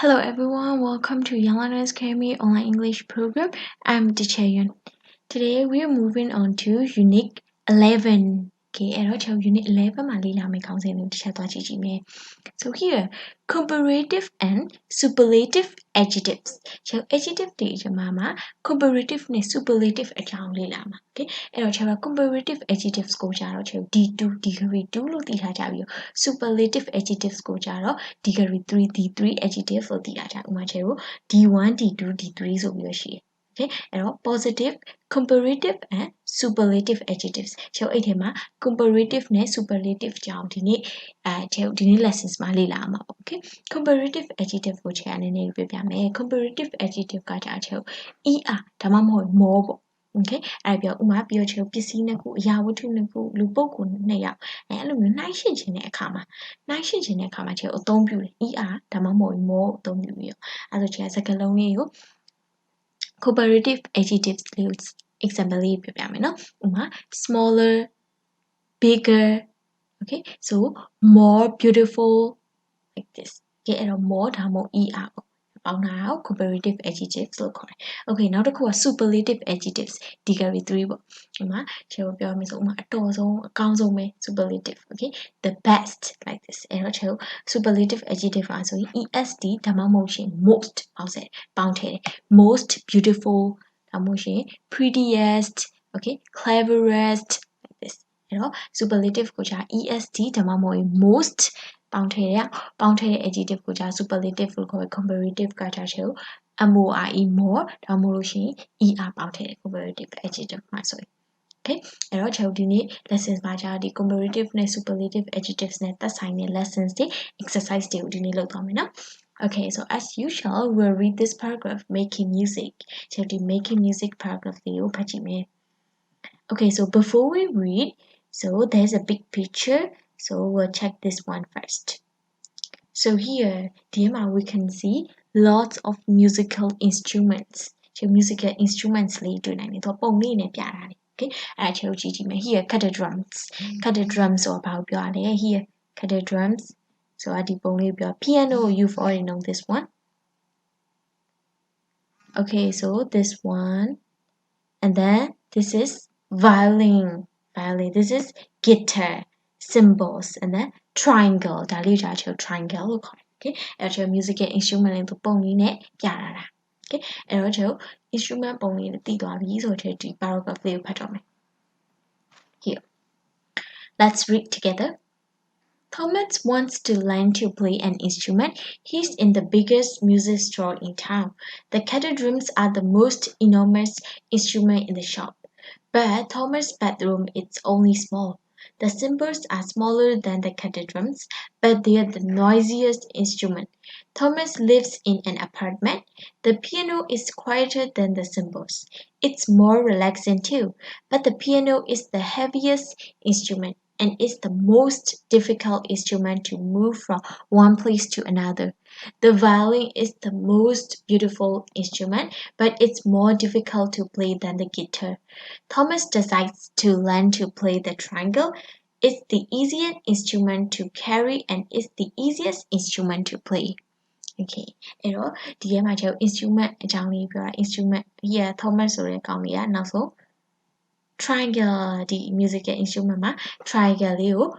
Hello everyone, welcome to Young Learners Academy online English program. I'm Teacher Yun. Today we are moving on to Unit 11. Okay, Unit 11 မှာလေ့လာမယ့်ခေါင်းစဉ်လေးတစ်ချက်သွားကြည့်ကြည့်မယ်. So here, comparative and superlative adjectives. So adjective တွေအမှာမှာ comparative နဲ့ superlative အကြောင်းလေ့လာမှာ. Okay, အဲ့တော့ကျွန်တော် comparative adjectives ကိုကြတော့ကျွန်တော် D2 degree 2လို့သိထားကြပြီးတော့ superlative adjectives ကိုကြတော့ degree 3 D3 adjective လို့သိထားကြ. ဥပမာကျွန်တော် D1 D2 D3 ဆိုပြီးတော့ရှိတယ်. Okay, အဲ့တော့ positive, comparative and superlative adjectives. ကျွန်တော်အဲ့ထဲမှာ comparative နဲ့ superlative အကြောင်းဒီနေ့ကျွန်တော်ဒီနေ့ lessons မှာလေ့လာမှာပေါ့ okay. Comparative adjective ကိုကျွန်တော်နည်းနည်းပြပြမယ်. Comparative adjective ကကြကျွန်တော် er ဒါမှမဟုတ် more ပေါ့. Okay, အဲ့ပြောဥမာပြောကျွန်တော်ပစ္စည်းနှစ်ခုအရာဝတ္ထုနှစ်ခုလူပုဂ္ဂိုလ်နှစ်ယောက်အဲ့လိုမျိုးနှိုင်းယှဉ်ခြင်းတဲ့အခါမှာကျွန်တော်အသုံးပြုတယ် er ဒါမှမဟုတ် more အသုံးပြုပြီးတော့အဲ့ဆိုကျွန်တော်စကားလုံးလေးကို comparative adjectives လေးကို example လေးပြပြမယ်နော်ဥမာ smaller, bigger, okay, so more beautiful like this. Okay, အဲ့တော့ more ဒါမှမဟုတ် er ပေါ့ပေါင်းတာကို comparative adjectives လို့ခေါ်တယ် okay နောက်တစ်ခုက superlative adjectives degree 3ပေါ့ဒီမှာကျွန်တော်ပြောမယ်ဆိုဥမာအတော်ဆုံးအကောင်းဆုံးပဲ superlative, okay, the best like this အဲ့တော့ကျွန်တော် superlative adjective ပါဆိုရင် est ဒါမှမဟုတ်ရှင် most ပေါင်းထည့်တယ် most beautiful ဒါမှမဟုတ်ရှင် prettiest, okay, cleverest like this အဲ့တော့ superlative ကိုကြာ est ဒါမှမဟုတ် most ပေါင်းထည့်တဲ့ adjective ကိုကြာ superlative လို့ခေါ်တယ် comparative ကကြာချေ more more ဒါမှမဟုတ်ရှင် er ပေါင်းထည့်တဲ့ comparative adjective မှာဆိုရင် okay အဲ့တော့ကျွန်တော်ဒီနေ့ lessons မှာကြာဒီ comparative နဲ့ superlative adjectives နဲ့သက်ဆိုင်တဲ့ lessons တွေ exercise တွေကိုဒီနေ့လုပ်သွားမယ်နော် okay, so as usual we'll read this paragraph making music ကျွန်တော်ဒီ making music paragraph လေးကိုဖတ်ကြည့်မယ် okay, so before we read, so there's a big picture, so we'll check this one first. So here, we can see lots of musical instruments. So musical instruments လေးတွေ့နိုင်တယ်သူပုံလေးနဲ့ပြတာလေ okay အဲ့ဒါကျွန်တော်ကြည့်ကြည့်မယ် here cut the drumsဆိုတာဘာကိုပြောရလဲ here cut the drums ဆိုတာဒီပုံလေးပြော piano you've already know this one. Okay, so this one and then this is violin, this is guitar, cymbals, and then triangle ဒါလေးကြာချို triangle လို့ခေါ်တယ် okay အဲ့တော့ musical instrument လေးပုံလေးနဲ့ပြတာလား okay အဲ့တော့ကျွန်တော် instrument ပုံလေးနဲ့သိသွားပြီဆိုတော့ဒီ paragraph လေးကိုဖတ်တော့မယ် here let's read together. Thomas wants to learn to play an instrument. He's in the biggest music store in town. The kettle drums are the most enormous instrument in the shop. But Thomas' bedroom is only small. The cymbals are smaller than the kettle drums, but they are the noisiest instrument. Thomas lives in an apartment. The piano is quieter than the cymbals. It's more relaxing too, but the piano is the heaviest instrument and is the most difficult instrument to move from one place to another. The violin is the most beautiful instrument, but it's more difficult to play than the guitar. Thomas decides to learn to play the triangle. It's the easiest instrument to carry and it's the easiest instrument to play. Okay, အဲ့တော့ဒီထဲမှာကျွန်တော် instrument အကြောင်းလေးပြောတာ instrument here Thomas ဆိုတဲ့ကောင်လေးကနောက်ဆုံး triangle ဒီ musical instrument မှာ triangle လေးကို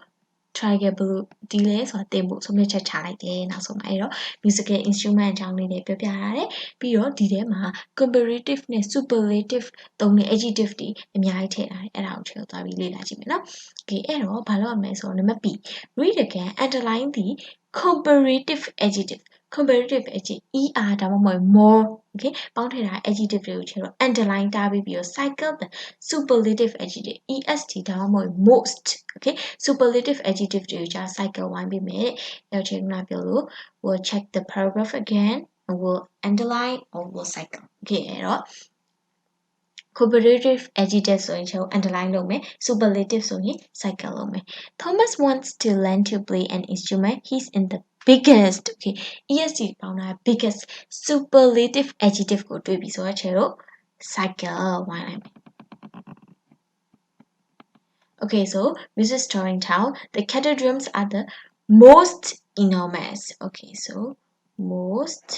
triangle ဘယ်လိုဒီလဲဆိုတာသင်ဖို့ဆုံးဖြတ်ချက်ချလိုက်တယ်နောက်ဆုံးမှာအဲ့တော့ musical instrument အကြောင်းလေးတွေပြောပြရတယ်ပြီးတော့ဒီထဲမှာ comparative နဲ့ superlative သုံးတဲ့ adjective တွေအများကြီးထည့်ထားတယ်အဲ့ဒါကိုကျွန်တော်သွားပြီးလေ့လာကြည့်မယ်နော် okay အဲ့တော့ဘာလုပ်ရမလဲဆိုတော့နံပါတ် B read again underline the comparative adjective comparative adjective er ဒါမှမဟုတ် more, okay ပေါင်းထည့်ထား adjective တွေကိုကျွန်တော် underline တားပြီးတော့ cycle the superlative adjective est ဒါမှမဟုတ် most, okay superlative adjective တွေကိုကြာ cycle ဝိုင်းပေးမယ်တဲ့ကျွန်တော်ပြောလို့ we'll check the paragraph again and we'll underline or we'll cycle, okay အဲ့တော့ comparative adjective ဆိုရင်ကျွန်တော် underline လုပ်မယ် superlative ဆိုရင် cycle လုပ်မယ် Thomas wants to learn to play an instrument. He's in the biggest, okay est ပေါင်းတာ biggest superlative adjective ကိုတွေ့ပြီဆိုတော့ကျွန်တော် cycle ဝိုင်းလိုက်မယ် okay so music store in town the kettle drums are the most enormous, okay so most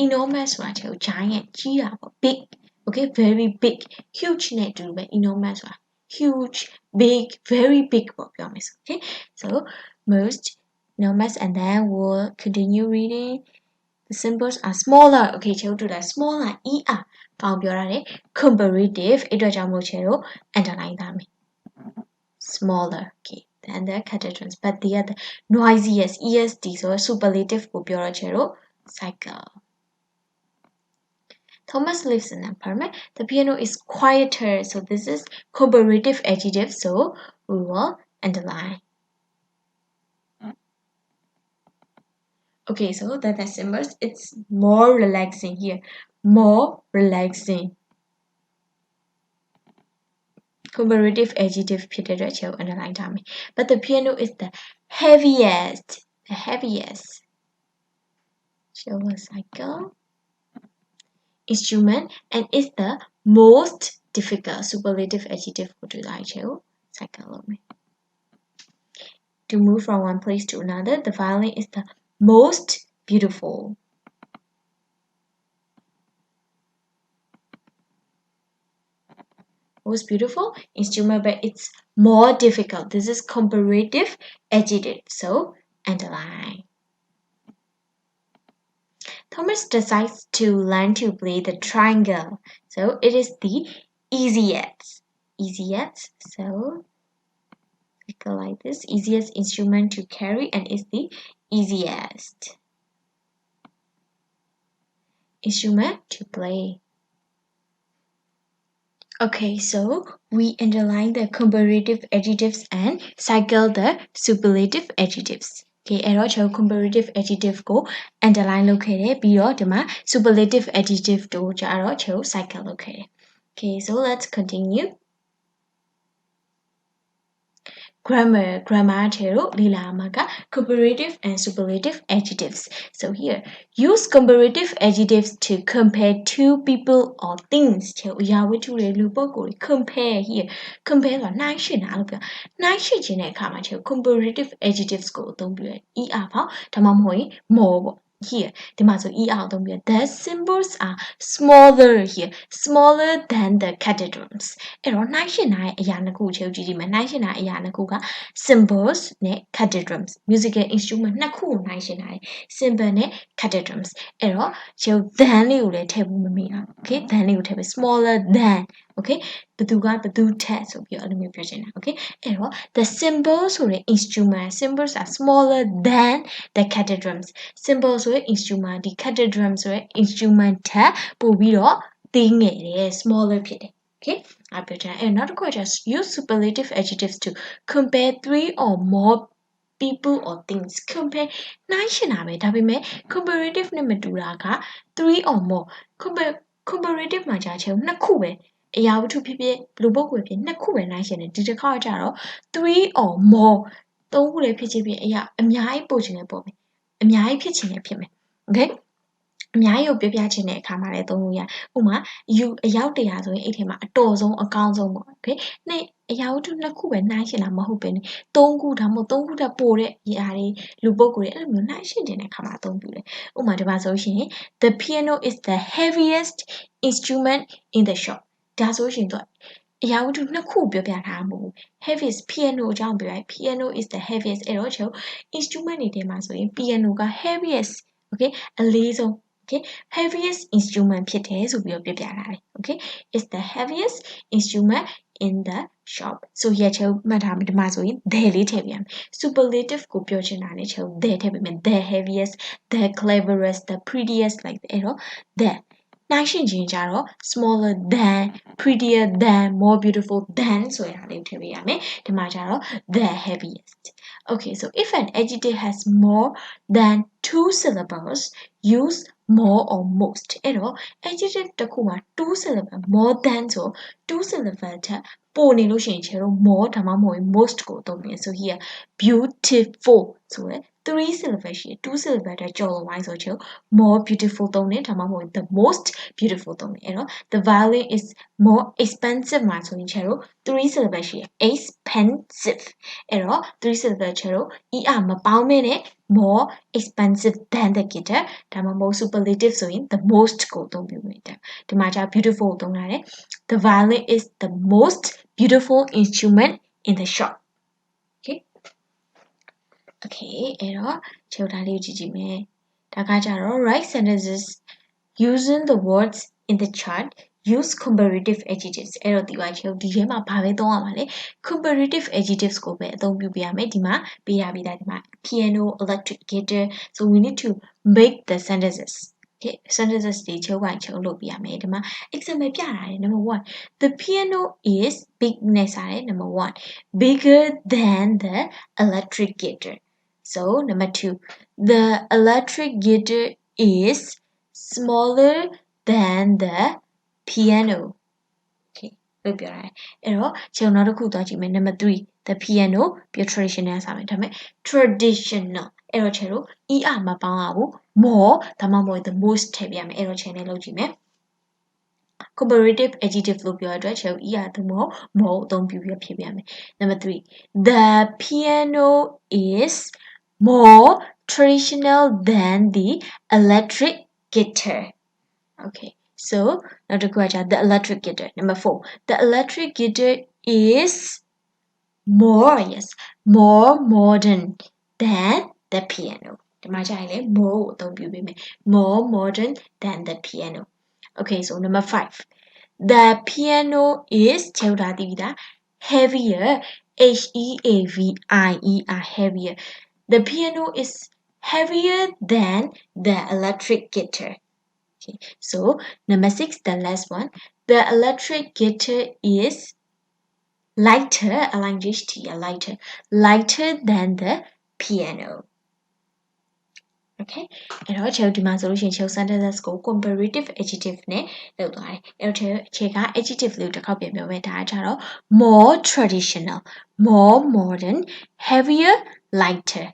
enormous ဆိုတာချေ giant ကြီးတာပေါ့ big okay very big huge နဲ့တူပဲ enormous ဆိုတာ huge big very big ပေါ့ပြောမယ်ဆို okay so most enormous and then we'll continue reading the symbols are smaller okay ချေတို့တာ smaller er ပေါင်းပြောရတယ် comparative အဲ့အတွက်ကြောင့်မို့ချေတို့ underline သားမယ် smaller okay then the categories but the other noisiest est so superlative ကိုပြောတော့ချေတို့ cycle Thomas lives in an apartment. The piano is quieter, so this is comparative adjective, so we will underline. Okay, so the symbols, it's more relaxing here. More relaxing. Comparative adjectiveဖြစ်တဲ့ချက်ကို underline ထားမယ် But the piano is the heaviest. The heaviest. Show a cycle. Instrument and is the most difficult superlative adjective for the cycle to move from one place to another the violin is the most beautiful instrument but it's more difficult this is comparative adjective so underline Thomas decides to learn to play the triangle. So it is the easiest. So go like this. Easiest instrument to carry and is the easiest instrument to play. Okay, so we underline the comparative adjectives and cycle the superlative adjectives. Okay, အဲ့တော့ကျွန်တော် comparative adjective ကို underline လုပ်ခဲ့တယ်ပြီးတော့ဒီမှာ superlative adjective တို့ကြတော့ကျွန်တော် cycle လုပ်ခဲ့တယ် Okay, so let's continue. Grammar ထဲတို့လေ့လာမှာက comparative and superlative adjectives. So here, use comparative adjectives to compare two people or things. ထဲအရာဝတ္ထုတွေလူပုဂ္ဂိုလ်တွေ compare here. compare ဆိုတာနှိုင်းယှဉ်တာလို့ပြောနှိုင်းယှဉ်ခြင်းတဲ့အခါမှာထဲ comparative adjectives ကိုအသုံးပြုတယ် er ပေါ့ဒါမှမဟုတ်ရင် more ပေါ့ here ဒီမှာဆို er အသုံးပြုတယ် the symbols are smaller here smaller than the categories အဲ့တော့နှိုင်းယှဉ်တာရဲ့အရာနှစ်ခုကိုကြည့်ကြည့်မယ်နှိုင်းယှဉ်တာအရာနှစ်ခုက symbols နဲ့ categories musical instrument နှစ်ခုကိုနှိုင်းယှဉ်တာလေ symbol နဲ့ categories အဲ့တော့ရုပ် than လေးကိုလည်းထည့်ဖို့မမေ့အောင် okay than လေးကိုထည့်ပေး smaller than okay ဘသူကဘသူထက်ဆိုပြီးအဲ့လိုမျိုးပြောချင်တာ okay အဲ့တော့ the symbols ဆိုတဲ့ instrument symbols are smaller than the categories symbols ဆိုတဲ့ instrument ဒီ categories ဆိုတဲ့ instrument ထက်ပိုပြီးတော့သေးငယ်တယ် smaller ဖြစ်တယ် okay အဲ့ပြောချင်အဲ့နောက်တစ်ခုက just use superlative adjectives to compare three or more people or things compare နှိုင်းယှဉ်တာပဲဒါပေမဲ့ comparative နဲ့မတူတာက three or more comparative မှာကြာချေနှစ်ခုပဲအရာဝတ္ထုဖြစ်ဖြစ်လူပုဂ္ဂိုလ်ဖြစ်နှစ်ခုပဲနှိုင်းယှဉ်တယ်ဒီတစ်ခါကျတော့ three or more သုံးခုလည်းဖြစ်ဖြစ်အရာအများကြီးပို့ချင်တယ်ပေါ့မယ်အများကြီးဖြစ်ချင်တယ်ဖြစ်မယ် okay အများကြီးကိုပြပြချင်တဲ့အခါမှာလည်းသုံးလို့ရဥပမာ you အယောက်တရာဆိုရင်အဲ့ထဲမှာအတော်ဆုံးအကောင်းဆုံးပေါ့ okay နဲ့အရာဝတ္ထုနှစ်ခုပဲနှိုင်းယှဉ်တာမဟုတ်ဘဲနဲ့သုံးခုဒါမှမဟုတ်သုံးခုတက်ပိုတဲ့အရာတွေလူပုဂ္ဂိုလ်တွေအဲ့လိုမျိုးနှိုင်းယှဉ်တဲ့အခါမှာအသုံးပြုတယ်ဥပမာဒီမှာဆိုရှင် the piano is the heaviest instrument in the shop ဒါဆိုရှင်တော့အရာဝတ္ထုနှစ်ခုပြောပြထားမှာမဟုတ် heaviest piano အကြောင်းပြောရ piano is the heaviest အဲ့တော့ကျွန်တော် instrument တွေထဲမှာဆိုရင် piano က heaviest okay အလေးဆုံး okay heaviest instrument ဖြစ်တယ်ဆိုပြီးတော့ပြပြထားတယ် okay it's the heaviest instrument in the shop so ရချေမှတ်ထားမယ်ဒီမှာဆိုရင် the လေးထည့်ပြရမယ် superlative ကိုပြောချင်တာနဲ့ချေ the ထည့်ပြမယ် the heaviest the cleverest the prettiest like အဲ့တော့ the နှိုင်းယှဉ်ခြင်းကြတော့ smaller than prettier than more beautiful than ဆိုတာလေးထည့်ပြရမယ်ဒီမှာကြတော့ the heaviest okay so if an adjective has more than two syllables use more or most အဲ့တော့ adjective တစ်ခုမှာ two syllable more than ဆို two syllable ထက်ပိုနေလို့ရှိရင်ချေတော့ more ဒါမှမဟုတ် most ကိုသုံးမယ် so here beautiful ဆိုရယ် 3 syllable ရှိတယ်2 syllable တဲ့ကြော်လုံးဝိုင်းဆိုချေ more beautiful သုံးတယ်ဒါမှမဟုတ် the most beautiful သုံးတယ်အဲ့တော့ the violin is more expensive မှာဆိုရင်ချေတို့3 syllable ရှိတယ် expensive အဲ့တော့3 syllable ချေတို့ er မပေါင်းမဲနဲ့ more expensive than the guitar ဒါမှမဟုတ် superlative ဆိုရင် the most ကိုအသုံးပြုမိတယ်ဒီမှာကျ beautiful ကိုသုံးထားတယ် the violin is the most beautiful instrument in the shop okay okay အဲ့တော့ခြေထောက်လေးကိုကြည့်ကြည့်မယ်ဒါကကြတော့ write sentences using the words in the chart use comparative adjectives အဲ့တော့ဒီပါခြေထောက်ဒီထဲမှာဘာပဲသုံးရမှာလဲ comparative adjectives ကိုပဲအသုံးပြုပြရမယ်ဒီမှာပေးရပြီးသားဒီမှာ piano electric guitar so we need to make the sentences okay sentences တွေခြေထောက်ခြေထောက်လုပ်ပြရမယ်ဒီမှာ example ပြထားတယ် number 1 the piano is big နဲ့စားတယ် number 1 bigger than the electric guitar so number 2 the electric guitar is smaller than the piano okay လို့ပြောရတယ်အဲ့တော့ကျွန်တော်နောက်တစ်ခုသွားကြည့်မယ် number 3 the piano ပြ traditional စာမယ်ဒါပေမဲ့ traditional အဲ့တော့ကျွန်တော် er မပေါင်းရဘူး more ဒါမှမဟုတ် the most ထည့်ပြရမယ်အဲ့တော့ channel လုပ်ကြည့်မယ် comparative adjective လို့ပြောရတဲ့အတွက်ကျွန်တော် er သို့မဟုတ် more အသုံးပြုပြီးဖြည့်ပြရမယ် number 3 the piano is more traditional than the electric guitar okay so now to go the electric guitar number 4 the electric guitar is more yes more modern than the piano ဒီမှာကျရင်လေ more ကိုအသုံးပြုပေးမယ် more modern than the piano okay so number 5 the piano is ခြေထောက်ထားပြီးသား heavier h e a v i e r heavier the piano is heavier than the electric guitar okay so number 6 the last one the electric guitar is lighter lighter than the piano okay အဲ့တော့ကျွန်တော်ဒီမှာဆိုလို့ရှိရင်ကျွန်တော် sentences ကို comparative adjective နဲ့လုပ်သွားတယ်အဲ့တော့ခြေက adjective လေးကိုတစ်ခေါက်ပြန်ပြောမယ်ဒါကကြတော့ more traditional more modern heavier lighter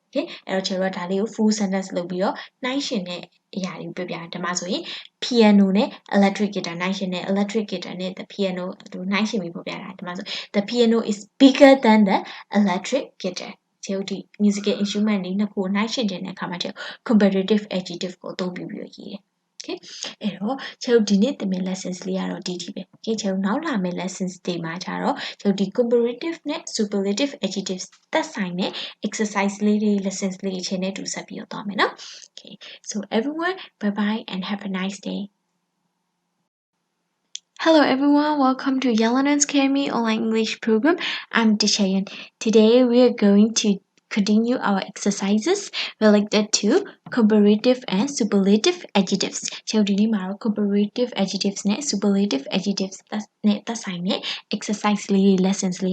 okay အဲ့တော့ကျွန်တော်ဒါလေးကို full sentence လုပ်ပြီးတော့နှိုင်းယှဉ်တဲ့အရာတွေကိုပြောပြတယ်ဒါမှဆိုရင် piano နဲ့ electric guitar နှိုင်းယှဉ်တဲ့ electric guitar နဲ့ the piano တို့နှိုင်းယှဉ်ပြီးပြောပြတာဒါမှဆို the piano is bigger than the electric guitar ခြေဥတီ musical instrument တွေနှစ်ခုနှိုင်းယှဉ်တဲ့အခါမှာခြေ comparative adjective ကိုအသုံးပြုပြီးရေးတယ် okay အဲ့တော့ခြေဒီနေ့သင်မယ့် lessons လေးကတော့ဒီထိပဲ okay ခြေနောက်လာမယ့် lessons တွေမှာကျတော့ခြေဒီ comparative နဲ့ superlative adjectives သက်ဆိုင်တဲ့ exercise လေးတွေ lessons လေးတွေချိန်နဲ့တူဆက်ပြီးတော့သွားမယ်နော် okay so everyone bye bye and have a nice day Hello everyone, welcome to Yelena's Academy online English program. I'm Dishayan. Today we are going to continue our exercises related to comparative and superlative adjectives. So today we are comparative adjectives and superlative adjectives. That's exercise lessons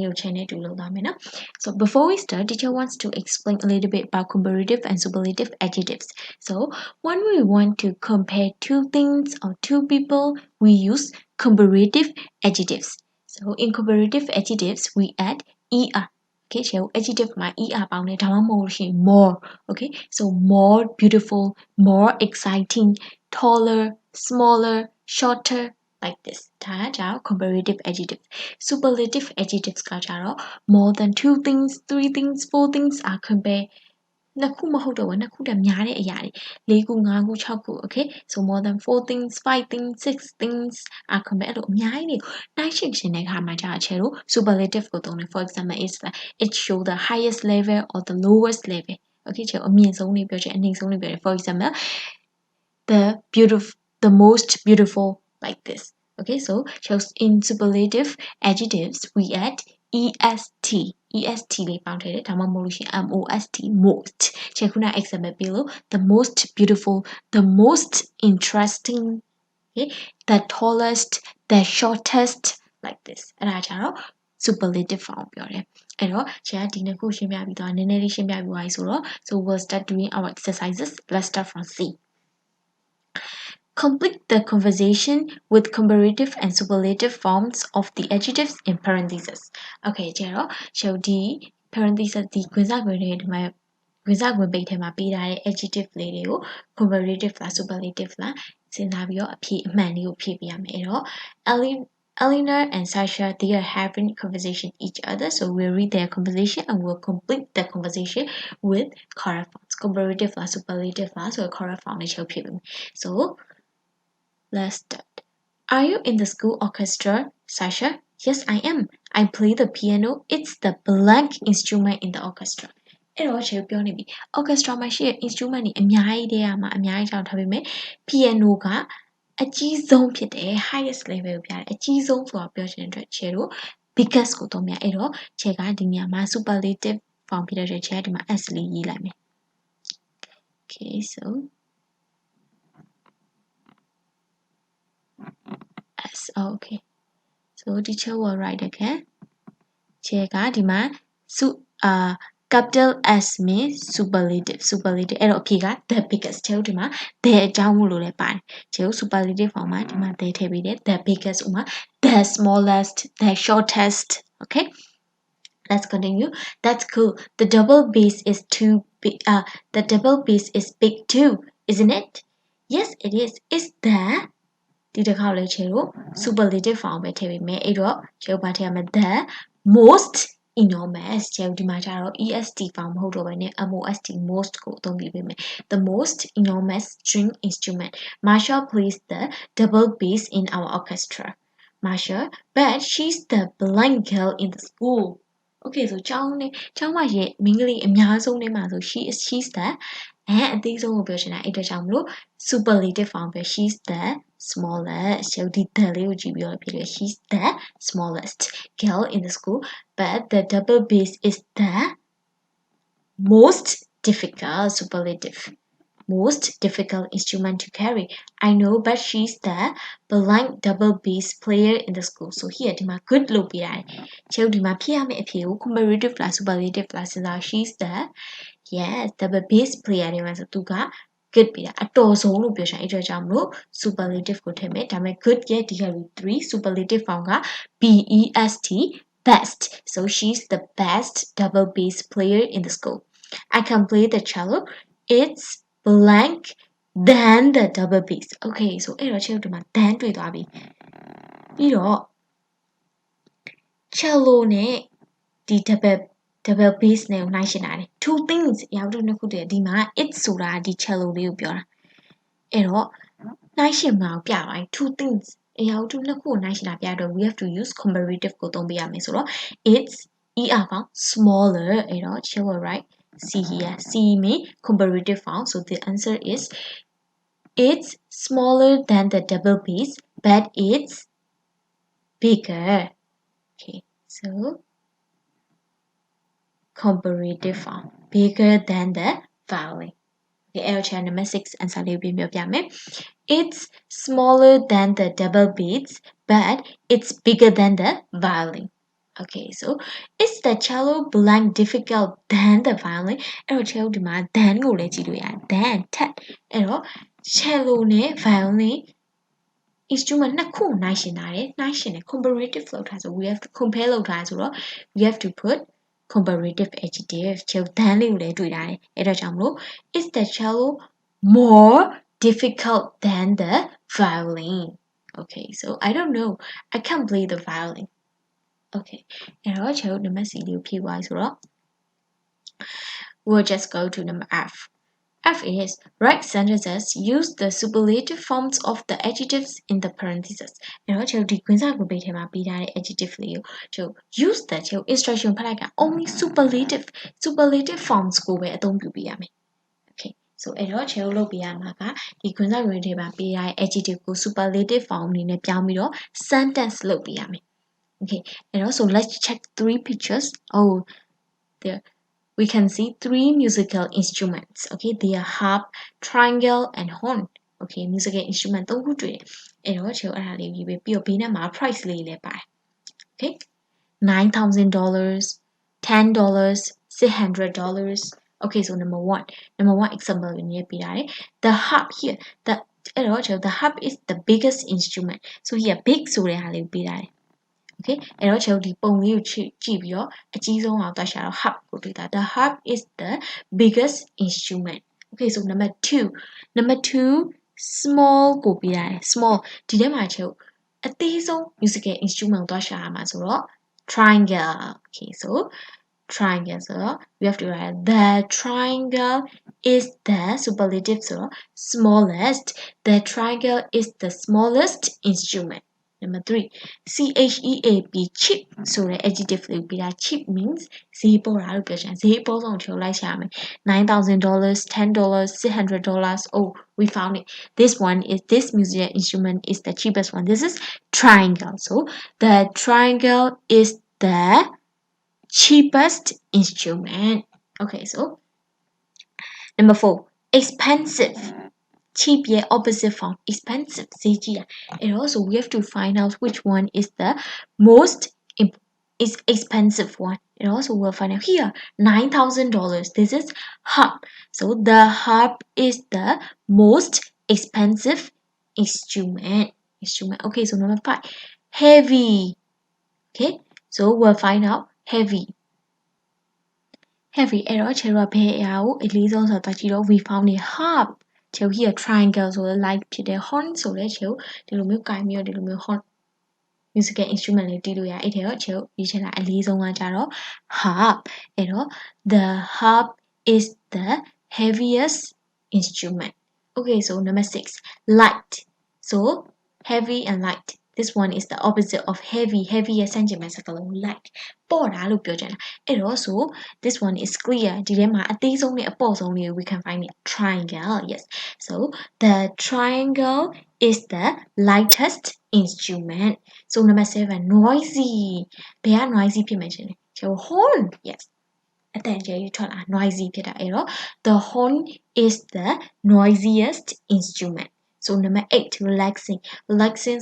So before we start, teacher wants to explain a little bit about comparative and superlative adjectives. So when we want to compare two things or two people, we use comparative adjectives. So in comparative adjectives, we add er. Okay, so adjective မှာ er ပေါင်းတယ်ဒါမှမဟုတ်ရှင် more. Okay, so more beautiful, more exciting, taller, smaller, shorter, like this. ဒါကကြောင့် comparative adjectives. Superlative adjectives ကကြတော့ more than 2 things, 3 things, 4 things are compared. နှစ်ခုမဟုတ်တော့ဘူးနှစ်ခုတည်းများတဲ့အရာတွေ၄ခု၅ခု၆ခု okay so more than 4 things 5 things 6 things are compared အဲ့လိုအများကြီးတွေနှိုင်းယှဉ်ခြင်းတဲ့အခါမှာကြာချေလို့ superlative ကိုသုံးတယ် for example it show the highest level or the lowest level okay ချေအမြင့်ဆုံးတွေပြောချင်အနိမ့်ဆုံးတွေပြောတယ် for example the most beautiful like this okay so in superlative adjectives we add est လေးပေါင်းထည့်တယ်ဒါမှမဟုတ်လို့ရှိရင် most most ခြေခုန example ပေးလို့ the most beautiful the most interesting okay the tallest the shortest like this အဲ့ဒါကြတော့ superlative form ပြောတယ်အဲ့တော့ခြေကဒီနှစ်ခုရှင်းပြပြီးတော့နည်းနည်းလေးရှင်းပြပြီးသွားပြီဆိုတော့ so we'll start doing our exercises let's start from C Complete the conversation with comparative and superlative forms of the adjectives in parentheses. Okay, ကျတော့ show the parentheses ဒီခွင့်စာခွင့်တွေဒီမှာ ခွင့်စခွင့်ပိတ်ထဲမှာပေးထားတဲ့ adjective လေးတွေကို comparative လား superlative လားစဉ်းစားပြီးတော့အဖြေအမှန်လေးကိုဖြည့်ပေးရမယ်အဲ့တော့ Eleanor and Sasha, they are having conversation each other. So we'll read their conversation and we'll complete the conversation with correct forms. Comparative or superlative so correct form So let's start. Are you in the school orchestra, Sasha? Yes, I am. I play the piano. It's the blank instrument in the orchestra. အဲ့တော့ကျွန်တော်ပြောနေပြီ orchestra မှာရှိတဲ့ instrument တွေအများကြီးတည်းမှာအများကြီးကြောင့်ထားပေမဲ့ piano ကအကြီးဆုံးဖြစ်တယ် highest level ကိုပြတယ်အကြီးဆုံးဆိုတာပြောချင်တဲ့အတွက်ခြေတို့ biggest ကိုသုံးပြအဲ့တော့ခြေကဒီနေရာမှာ superlative form ဖြစ်တဲ့အတွက်ခြေကဒီမှာ s လေးရေးလိုက်မယ် Okay so s okay so teacher will write again ခြေကဒီမှာcapital S means superlative အဲ့တော့အဖြေက the biggest ခြေတို့ဒီမှာ the အကြောင်းလို့လည်းပါတယ်ခြေတို့ superlative form မှာဒီမှာ the ထည့်ပေးတယ် the biggest ဥမာ the smallest the shortest okay let's continue that's cool the double bass is the double bass is big too isn't it yes it is there ဒီတစ်ခါလေးခြေတို့ superlative form ပဲထည့်ပေးမယ်အဲ့တော့ခြေတို့ဘာထည့်ရမလဲ the most enormous ခြေတို့ဒီမှာကျတော့ est form မဟုတ်တော့ဘဲနဲ့ most most ကိုအသုံးပြုပေးမယ် the most enormous string instrument Marsha plays the double bass in our orchestra Marsha but she's the blind girl in the school okay so ကျောင်းမှာရဲ့မိန်းကလေးအများဆုံးထဲမှာဆို she's the အသေးဆုံးကိုပြောချင်တာအဲ့အတွက်ကြောင့်မလို့ superlative form ပဲ she's the smallest ရုပ်ဒီ the လေးကိုကြည့်ပြီးတော့ဖြစ်တယ် she's the smallest girl in the school but the double bass is the most difficult superlative most difficult instrument to carry I know but she's the blind double bass player in the school so here ဒီမှာ good လို့ပြရတယ်ကျုပ်ဒီမှာဖြစ်ရမယ့်အဖြေကို comparative လား superlative လားစဉ်းစား she's the yes double bass player တွေမှာဆိုသူက good ပြတာအတော်ဆုံးလို့ပြောချင်အဲ့အတွက်ကြောင့်မလို့ superlative ကိုထည့်မယ်ဒါပေမဲ့ good ရဲ့ဒီက3 superlative form က best best so she's the best double bass player in the school I can play the cello it's blank than the double bass okay so အဲ့တော့ချက်ဒီမှာ than တွေ့သွားပြီပြီးတော့ cello နဲ့ဒီ double bass နဲ့ကိုနှိုင်းယှဉ်တာလေ two things ရောက်တော့နှစ်ခုတည်းဒီမှာ it ဆိုတာဒီ cello လေးကိုပြောတာအဲ့တော့နှိုင်းယှဉ်မှာကိုပြပါရင် two things အရာတို့နှစ်ခုကိုနှိုင်းယှဉ်တာပြတော့ we have to use comparative ကိုသုံးပေးရမယ်ဆိုတော့ it's er form smaller အဲ့တော့ chill will write see here see mean comparative form so the answer is it's smaller than the double bass but it's bigger okay so comparative form bigger than the violin okay error channel number 6 answer လေးပြင်ပြပြမယ် it's smaller than the double bass but it's bigger than the violin okay so is the cello blank difficult than the violin အဲ့တော့ cello ဒီမှာ than ကိုလည်းကြည့်လို့ရတယ် than ထက်အဲ့တော့ cello နဲ့ violin instrument နှစ်ခုနှိုင်းယှဉ်တာတယ်နှိုင်းယှဉ်တယ် comparative လုပ်ထားဆို we have to compare လုပ်ထားဆိုတော့ we have to put comparative adjective ကျုပ် than လေးကိုလည်းတွေ့ထားတယ်အဲ့တော့ကြောင့်မလို့ is the cello more difficult than the violin okay so I don't know I can't play the violin okay အဲ့တော့ကျုပ်နံပါတ် C လေးကိုဖြည့်သွားဆိုတော့ we'll just go to number F F is write sentences use the superlative forms of the adjectives in the parentheses အဲ့တော့ကျုပ်ဒီခွင့်စာကိုပေးထဲမှာပေးထားတဲ့ adjective လေးကိုကျုပ် use တဲ့ကျုပ် instruction ဖတ်လိုက်က only superlative forms ကိုပဲအသုံးပြုပေးရမယ် okay so အဲ့တော့ကျုပ်လုပ်ပေးရမှာကဒီခွင့်စာဝင်ထဲမှာပေးထားတဲ့ adjective ကို superlative form အနေနဲ့ပြောင်းပြီးတော့ sentence လုပ်ပေးရမယ် okay and also let's check 3 pictures oh there we can see 3 musical instruments okay they are harp triangle and horn okay musical instrument 3ခုတွေ့တယ်အဲ့တော့ကျွန်တော်အဲ့ဒါလေးရေးပေးပြီးတော့ဘေးနားမှာ price လေးလည်းပါတယ် okay $9,000 $10 $600 okay so number 1 example ကိုရေးပေးထားတယ် the harp hereအဲ့တော့ကျွန်တော် the harp is the biggest instrument so here big ဆိုတဲ့ဟာလေးကိုပေးထားတယ် Okay အဲ့တော့ကျွန်တော်ဒီပုံလေးကိုကြည့်ပြီးတော့အကြီးဆုံးအောင်သွားရှာတော့ harp ကိုတွေ့တာ the harp is the biggest instrument. Okay so number 2 small ကိုပြရတယ် small ဒီထဲမှာကျွန်တော်အသေးဆုံး musical instrument ကိုသွားရှာရမှာဆိုတော့ triangle. Okay so triangle so we have to write the triangle is the superlative so smallest. The triangle is the smallest instrument. Number 3 CHEAP cheap ဆိုတဲ့ adjective လေးပြတာ cheap means ဈေးပေါ်တာလို့ပြောချင်ဈေးအပေါ်ဆုံးထုတ်လိုက်ရှာမယ် $9,000 $10 $600 oh we found it this musical instrument is the cheapest one. This is triangle so the triangle is the cheapest instrument. Okay so number 4 expensive cheap yeah opposite form expensive and also we have to find out which one is the most expensive one and also we'll find out here $9,000 this is harp so the harp is the most expensive instrument okay so number 5 heavy okay so we'll find out heavyအဲ့တော့ခြေတော့ဘယ်အရာကိုအလေးဆုံးဆိုတာကြည့်တော့ we found a harp ခြေ here triangle ဆိုတော့ like ဖြစ်တဲ့ horn ဆိုတဲ့ခြေဒီလိုမျိုးကိုင်ပြီးတော့ဒီလိုမျိုး horn musical instrument လေးတီးလို့ရအဲ့ထဲတော့ခြေဒီချင်တာအလေးဆုံးကကြတော့ harp အဲ့တော့ the harp is the heaviest instrument. Okay so number 6 light so heavy and light this one is the opposite of heavyရဲ့ဆန့်ကျင်ဘက်စကားလုံး light ပေါ့တာလို့ပြောချင်တာအဲ့တော့ so this one is clear ဒီထဲမှာအသေးဆုံးနဲ့အပေါ့ဆုံးလေး we can find it triangle yes so the triangle is the lightest instrument. So number 7 noisy ဘယ်က noisy ဖြစ်မယ်ရှင်လဲကျွန်တော် horn yes အတန်ကျဲကြီးထွက်လာ noisy ဖြစ်တာအဲ့တော့ the horn is the noisiest instrument. So number 8 relaxing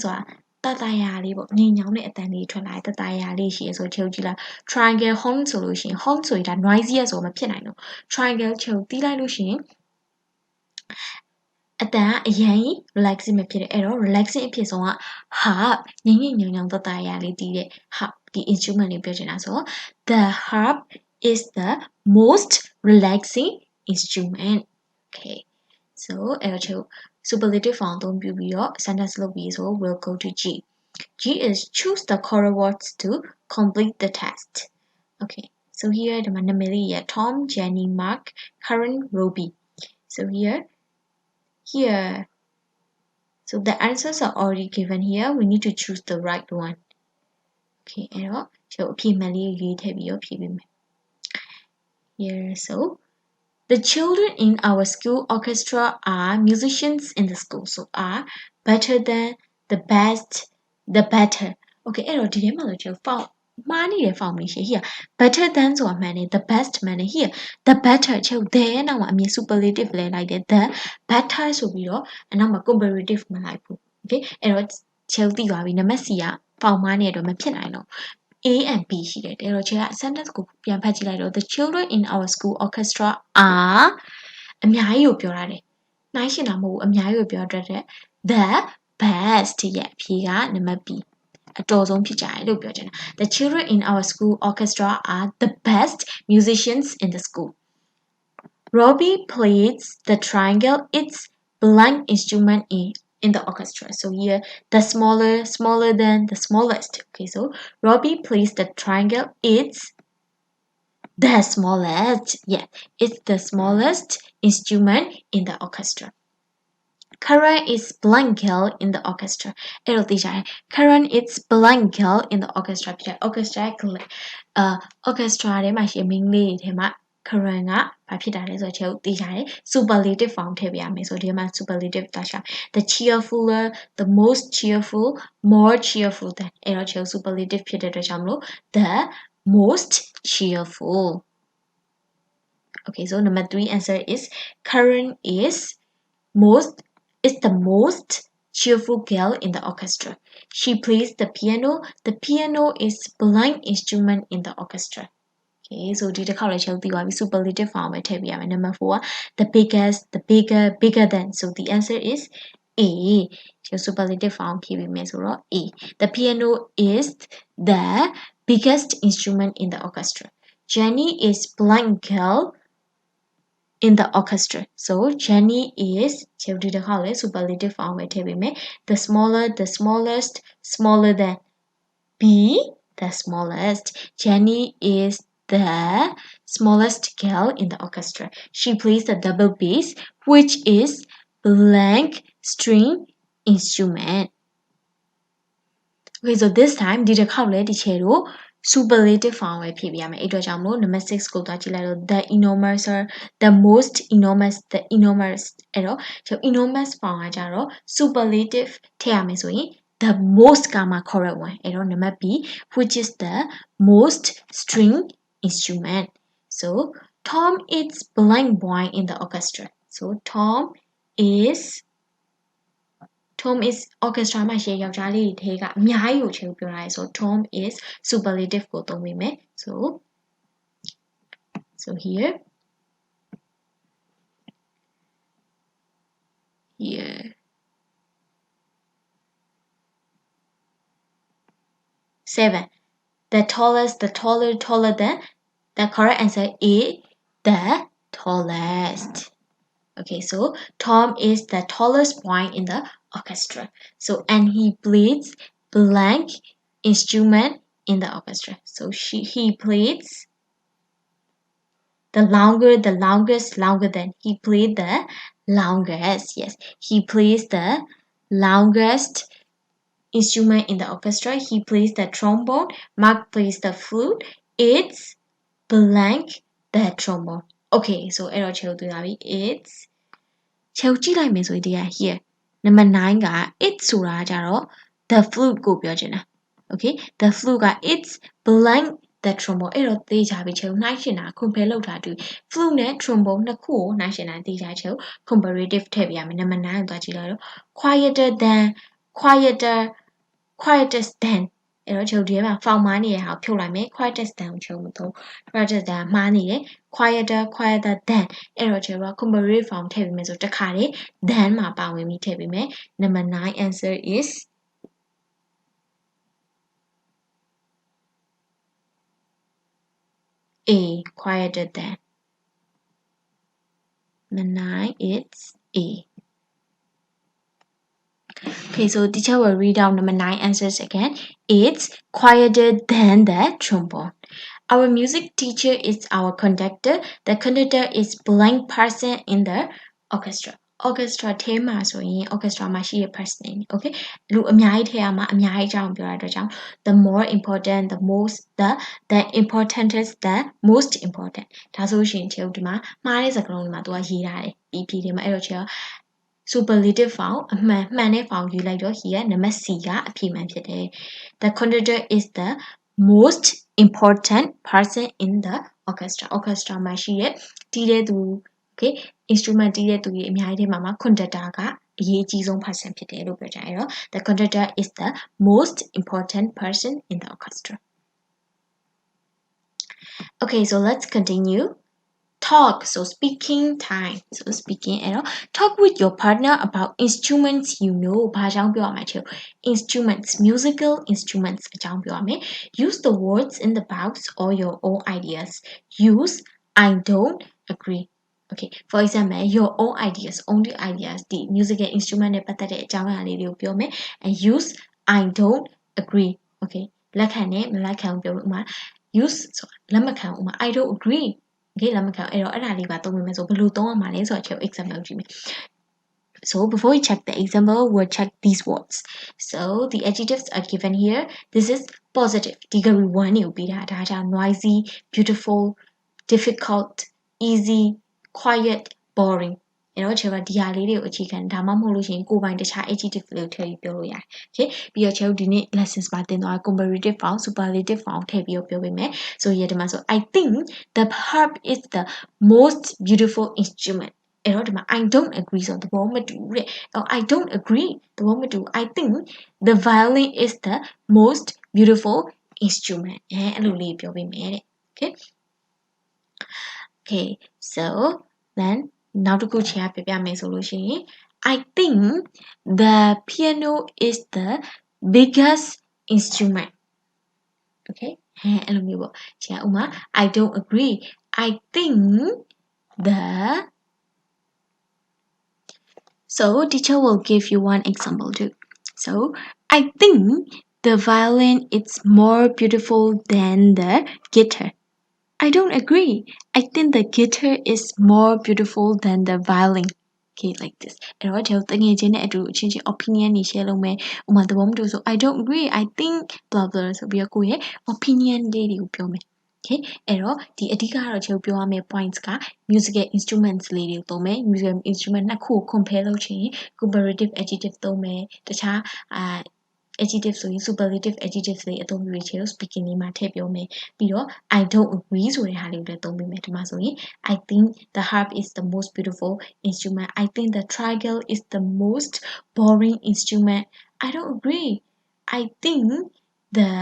ဆိုတာတတရာလေးပေါ့ညင်ညောင်းတဲ့အတန်လေးထွက်လာတတရာလေးရှိရဆိုချုပ်ကြည့်လား triangle horn ဆိုလို့ရှိရင် horn ဆိုရင်ဒါ noisy ဆိုမဖြစ်နိုင်တော့ triangle ချုပ်တီးလိုက်လို့ရှိရင်အတန်အရင် relaxing မဖြစ်တဲ့အဲ့တော့ relaxing အဖြစ်ဆုံးက harp ညင်ညင်ညောင်းညောင်းတတရာလေးတီးတဲ့ harp ဒီ instrument လေးပြောချင်တာဆို the harp is the most relaxing instrument. Okay so အဲ့တော့ချုပ် superlative form သုံးပြုပြီးတော့ sentence လုပ်ပြီးဆို we'll go to G. G is choose the correct words to complete the text. Okay so here ဒီမှာနာမည်လေးရ Tom Jenny Mark Karen Robbie so here so the answers are already given here we need to choose the right one. Okay အဲ့တော့ကျွန်တော်အဖြေမှန်လေးရေးထည့်ပြီးတော့ဖြေပေးမယ် here so the children in our school orchestra are musicians in the school so are better than the best the better okay အဲ့တော့ဒီထဲမှာဆိုကျွန်တော် found မှားနေတဲ့ form လေးရှိ here better than ဆိုတာမှန်တယ် the best မှန်တယ် here the better ကျွန်တော် the ရဲ့နောက်မှာအမြင် superlative လဲလိုက်တယ် the better ဆိုပြီးတော့အနောက်မှာ comparative မလိုက်ဘူး okay အဲ့တော့ကျွန်တော်သိသွားပြီနံပါတ် C က form မှားနေတဲ့အတွက်မဖြစ်နိုင်တော့A and B ရှိတယ်အဲ့တော့ကျွန်တော် sentence ကိုပြန်ဖတ်ကြည့်လိုက်တော့ the children in our school orchestra are အများကြီးကိုပြောရတယ်နှိုင်းရှင်တာမဟုတ်ဘူးအများကြီးကိုပြောတတ်တဲ့ the best ရဲ့အဖြေကနံပါတ် B အတော်ဆုံးဖြစ်ကြတယ်လို့ပြောချင်တာ the children in our school orchestra are the best musicians in the school. Robbie plays the triangle its blank instrument in the orchestra. So here the smaller than the smallest. Okay, so Robbie plays the triangle. It's the smallest. Yeah, it's the smallest instrument in the orchestra. Karen is blankel in the orchestra. It'll teach Karen is blankel in the orchestra. Orchestra orchestra ထဲမှာရှိမင်းလေးထဲမှာ Karen ကဘာဖြစ်တာလဲဆိုတော့ကျွန်တော်သိကြတယ် superlative form ထည့်ပြရမယ်ဆိုဒီမှာ superlative တာရှာ the cheerfuler the most cheerful more cheerful than အဲ့တော့ကျွန်တော် superlative ဖြစ်တဲ့အတွက်ကြောင့်မလို့ the most cheerful. Okay so number 3 answer is Karen is the most cheerful girl in the orchestra. She plays the piano. The piano is blank instrument in the orchestra. Okay, soဒီတစ်ခါလည်းချုပ်ပြီးသွားပြီ superlative form ပဲထည့်ပြရမယ် number 4 the biggest the bigger than so the answer is A superlative form ဖြည့်ပေးမယ်ဆိုတော့ A The piano is the biggest instrument in the orchestra Jenny is blind girl in the orchestra so Jenny is ဒီတစ်ခါလေ superlative form ပဲထည့်ပေးမယ် the smaller the smallest smaller than B the smallest Jenny is the smallest girl in the orchestra she plays the double bass which is blank string instrument okay so this time ဒီတစ်ခေါက်လဲဒီချေတို့ superlative form ပဲဖြည့်ပြရမယ်အဲ့တော့ကြောင့်မလို့ number 6ကိုသွားကြည့်လိုက်တော့ the enormous or the most enormous the enormous အဲ့တော့ကျွန်တော် enormous form ကကြတော့ superlative ထည့်ရမယ်ဆိုရင် the most ကမှ correct one အဲ့တော့ number B which is the most string instrument so Tom is blind boy in the orchestra so Tom is orchestra မှာရှေ့ယောက်ျားလေးတွေထဲကအများကြီးကိုချိန်ပြောထားရဲဆို Tom is superlative ကိုသုံးပေးမယ် so here 7 the tallest the taller than the correct answer is the tallest okay so Tom is the tallest boy in the orchestra so and he plays blank instrument in the orchestra so he plays the longest longer than he played the longest yes he plays the longest instrument in the orchestra he plays the trombone Mark plays the flute it's blank the trombone okay so အဲ့တော့ချက်လို့တွေ့လာပြီ it's ချက်ကြည့်လိုက်မယ်ဆိုရင်ဒီက here number 9က it ဆိုတာကြတော့ the flute ကိုပြောချင်တာ okay the flute က it's blank the trombone အဲ့တော့သိကြပြီချက်နှိုင်းရှင်းတာ compare လုပ်တာတူ flute နဲ့ trombone နှစ်ခုကိုနှိုင်းရှင်းတာသိကြချက် comparative ထည့်ပြရမယ် number 9ကိုသွားကြည့်လိုက်တော့ quietest than အဲ့တော့ချုပ်ဒီမှာ form မှာနေရဟာဖြုတ်လိုက်မယ် quietest than ကိုချုပ်မသုံး quietest than မှားနေတယ် quieter than အဲ့တော့ချုပ်က comparative form ထည့်ပေးမယ်ဆိုတခါလေ than မှာပါဝင်ပြီးထည့်ပေးမယ် number 9 answer is A quieter than the 9 it's A okay so teacher will read out number 9 answers again it's quieter than the trombone our music teacher is our conductor the conductor is blank person in the orchestra ထဲမှာဆိုရင် orchestra မှာရှိတဲ့ person okay လူအများကြီးထဲမှာအများကြီးအကြောင်းပြောရတဲ့အတွက်ကြောင့် the more important the most the importantest the most important ဒါဆိုရှင်ချေဒီမှာမှားတဲ့စကားလုံးတွေမှာသူကရေးထားတယ် EP ထဲမှာအဲ့တော့ချေ superlative form အမှန်တဲ့ form ယူလိုက်တော့ here number C ကအဖြေမှန်ဖြစ်တယ် the conductor is the most important person in the orchestra မှာရှိတဲ့တီးတဲ့သူ okay instrument တီးတဲ့သူတွေအများကြီးထဲမှာ conductor ကအရေးအကြီးဆုံး person ဖြစ်တယ်လို့ပြောကြတယ်နော် the conductor is the most important person in the orchestra okay so let's continue talk so speaking time so speaking talk with your partner about instruments you know ဘာကြောင့်ပြောရမှာချေ instruments musical instruments အကြောင်းပြောရမယ် use the words in the box or your own ideas use I don't agree okay for example your own ideas only ideas ဒီ musical instrument နဲ့ပတ်သက်တဲ့အကြောင်းအရာလေးတွေကိုပြောမယ် and use I don't agree okay လက်ခံနဲ့မလက်ခံပြောလို့ဥမာ use ဆိုတာလက်မခံဥမာ I don't agree okay လက်မခံအဲ့တော့အဲ့ဒါလေးပါသုံးမိမယ်ဆိုဘယ်လိုသုံးရမှာလဲဆိုတော့ချက် example ကြည့်မယ် so before we check the example we'll check these words so the adjectives are given here this is positive degree 1ကိုပေးတာဒါကြောင့် noisy beautiful difficult easy quiet boring အဲ့တော့ချက်ဒီဟာလေးတွေကိုအခြေခံဒါမှမဟုတ်လို့ရှိရင်ကိုယ်ပိုင်တခြား adjective လေးကိုထည့်ပြီးပြောလို့ရတယ် okay ပြီးတော့ချက်ဒီနေ့ lessons မှာသင်သွား comparative form superlative form ထည့်ပြီးပြောပေးမယ် so ဒီမှာဆို I think the harp is the most beautiful instrument အဲ့တော့ဒီမှာ I don't agree ဆိုတော့သဘောမတူတဲ့ I don't agree သဘောမတူ I think the violin is the most beautiful instrument အဲ့လိုလေးပြောပေးမယ်တဲ့ okay so then နောက်တစ်ခုချင်ပြပြမယ်ဆိုလို့ရှိရင် I think the piano is the biggest instrument. Okay အဲ့လိုမျိုးပေါ့ချင်ဥမာ I don't agree. I think the So teacher will give you one example too. So I think the violin is more beautiful than the guitar. I don't agree. I think the guitar is more beautiful than the violin. Okay, like this. အဲ့တော့ဒီတငယ်ချင်းနဲ့အတူအချင်းချင်း opinion တွေ share လုပ်မယ်။ဥပမာသဘောမတူဆို I don't agree. I think blah blah ဆိုပြီးတော့ကိုယ့်ရဲ့ opinion လေးတွေကိုပြောမယ်။ Okay အဲ့တော့ဒီအဓိကတော့ကျွန်တော်ပြောရမယ့် points က musical instruments လေးတွေကိုသုံးမယ် musical instrument နှစ်ခုကို compare လုပ်ချင်ရင် comparative adjective သုံးမယ်တခြားadjective ဆိုရင် superlative adjectives တွေအသုံးပြုရချင်လို့ speaking လေးမှာထည့်ပြောမယ်ပြီးတော့ I don't agree ဆိုတဲ့ဟာလေးကိုလည်းသုံးပေးမယ်ဒီမှာဆိုရင် I think the harp is the most beautiful instrument. I think the triangle is the most boring instrument. I don't agree. I think the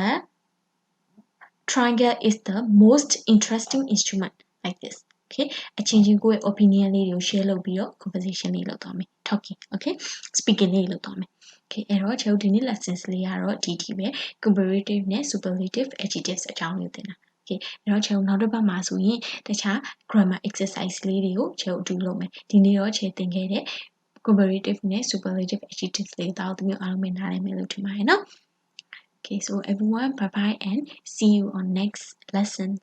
triangle is the most interesting instrument like this. Okay အချင်းချင်းကိုယ့်ရဲ့ opinion လေးတွေကို share လုပ်ပြီးတော့ conversation လေးလုပ်သွားမယ် talking okay speaking လေးလုပ်သွားမယ် okay အဲ့တော့ကျွန်တော်ဒီနေ့ lessons လေးကတော့ဒီထိပဲ comparative နဲ့ superlative adjectives အကြောင်းလေးသင်တာ okay အဲ့တော့ကျွန်တော်နောက်တစ်ပတ်မှာဆိုရင်တခြား grammar exercise လေးတွေကိုကျွန်တော်အတူလုပ်မယ်ဒီနေ့တော့ကျွန်တော်သင်ခဲ့တဲ့ comparative နဲ့ superlative adjectives လေးတောက်သူမျိုးအားလုံးပဲနားလည်မယ်လို့ထင်ပါတယ်နော်Okay, so everyone, bye bye and see you on next lessons.